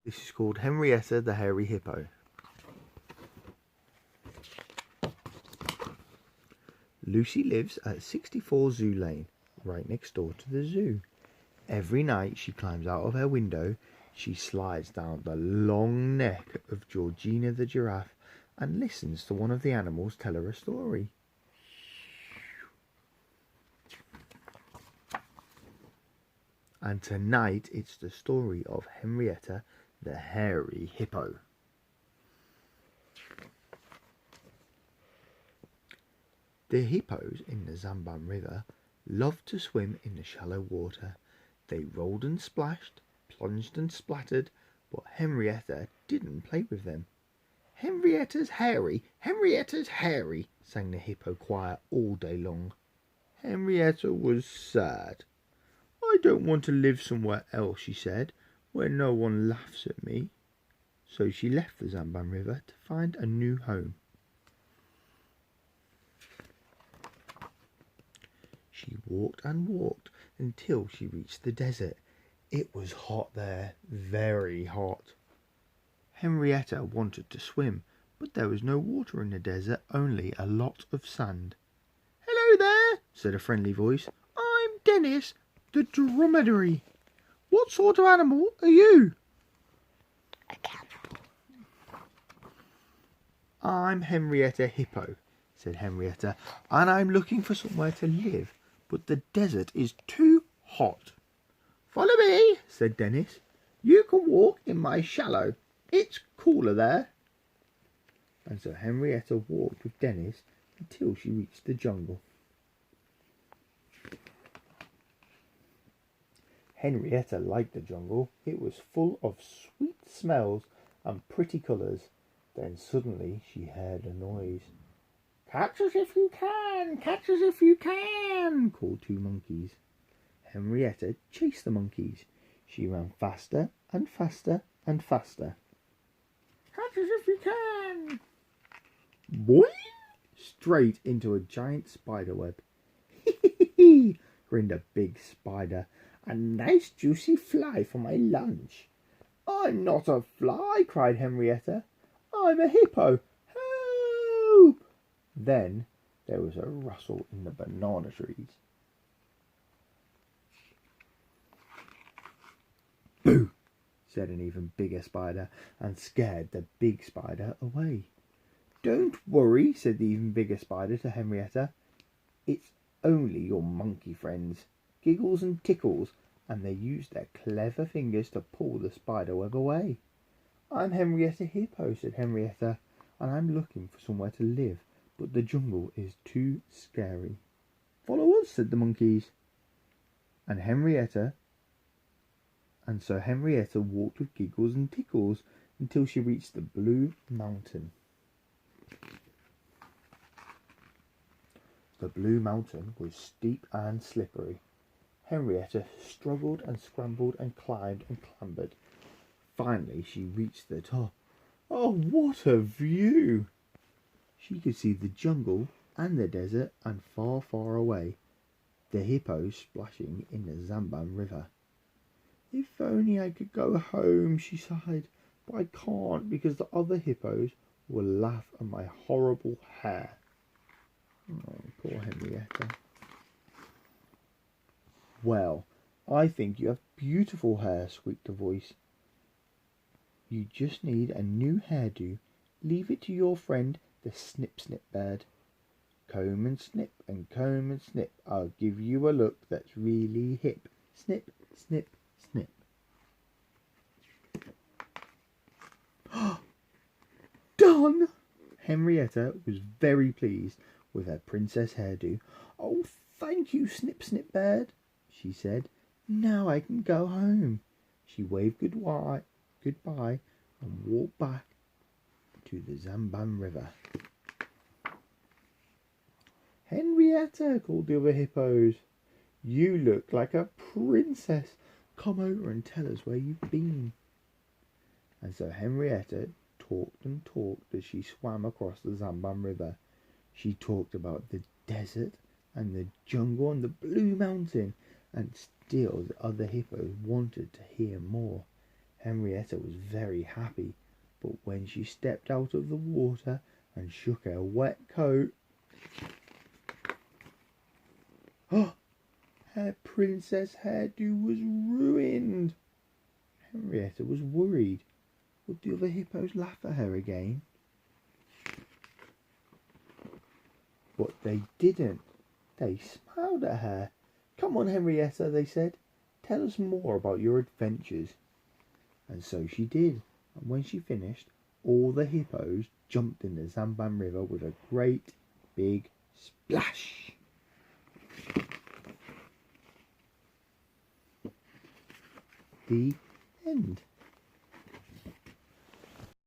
This is called Henrietta the Hairy Hippo. Lucy lives at 64 Zoo Lane, right next door to the zoo. Every night she climbs out of her window, she slides down the long neck of Georgina the giraffe and listens to one of the animals tell her a story. And tonight it's the story of Henrietta the Hairy Hippo. The hippos in the Zamban River loved to swim in the shallow water. They rolled and splashed, plunged and splattered, but Henrietta didn't play with them. Henrietta's hairy, Henrietta's hairy, sang the hippo choir all day long. Henrietta was sad. I don't want to live somewhere else, she said, where no one laughs at me. So she left the Zamban River to find a new home. She walked and walked until she reached the desert. It was hot there, very hot. Henrietta wanted to swim, but there was no water in the desert, only a lot of sand. Hello there, said a friendly voice. I'm Dennis, the dromedary. What sort of animal are you? A camel. I'm Henrietta Hippo, said Henrietta, and I'm looking for somewhere to live, but the desert is too hot. Follow me, said Dennis. You can walk in my shallow. It's cooler there. And so Henrietta walked with Dennis until she reached the jungle. Henrietta liked the jungle. It was full of sweet smells and pretty colours. Then suddenly she heard a noise. Catch us if you can! Catch us if you can! Called two monkeys. Henrietta chased the monkeys. She ran faster and faster and faster. Catch us if you can! Boing! Straight into a giant spider web. Hee! Grinned a big spider. A nice juicy fly for my lunch. I'm not a fly, cried Henrietta. I'm a hippo. Help! Then there was a rustle in the banana trees. Boo! Said an even bigger spider and scared the big spider away. Don't worry, said the even bigger spider to Henrietta. It's only your monkey friends, Giggles and Tickles, and they used their clever fingers to pull the spider web away. I'm Henrietta Hippo, said Henrietta, and I'm looking for somewhere to live, but the jungle is too scary. Follow us, said the monkeys. And so Henrietta walked with Giggles and Tickles until she reached the Blue Mountain. The Blue Mountain was steep and slippery. Henrietta struggled and scrambled and climbed and clambered. Finally she reached the top. Oh, what a view! She could see the jungle and the desert and far, far away, the hippos splashing in the Zamban River. If only I could go home, she sighed, but I can't because the other hippos will laugh at my horrible hair. Oh, poor Henrietta. Well, I think you have beautiful hair, squeaked a voice. You just need a new hairdo. Leave it to your friend, the Snip-Snip bird. Comb and snip and comb and snip. I'll give you a look that's really hip. Snip, snip, snip. Done! Henrietta was very pleased with her princess hairdo. Oh, thank you, Snip-Snip bird, she said. Now I can go home. She waved goodbye and walked back to the Zamban River. Henrietta, called the other hippos. You look like a princess. Come over and tell us where you've been. And so Henrietta talked and talked as she swam across the Zamban River. She talked about the desert and the jungle and the Blue Mountain, and still the other hippos wanted to hear more. Henrietta was very happy, but when she stepped out of the water and shook her wet coat, her princess hairdo was ruined. Henrietta was worried. Would the other hippos laugh at her again? But they didn't. They smiled at her. "Come on, Henrietta," they said. "Tell us more about your adventures." And so she did. And when she finished, all the hippos jumped in the Zamban River with a great big splash. The end.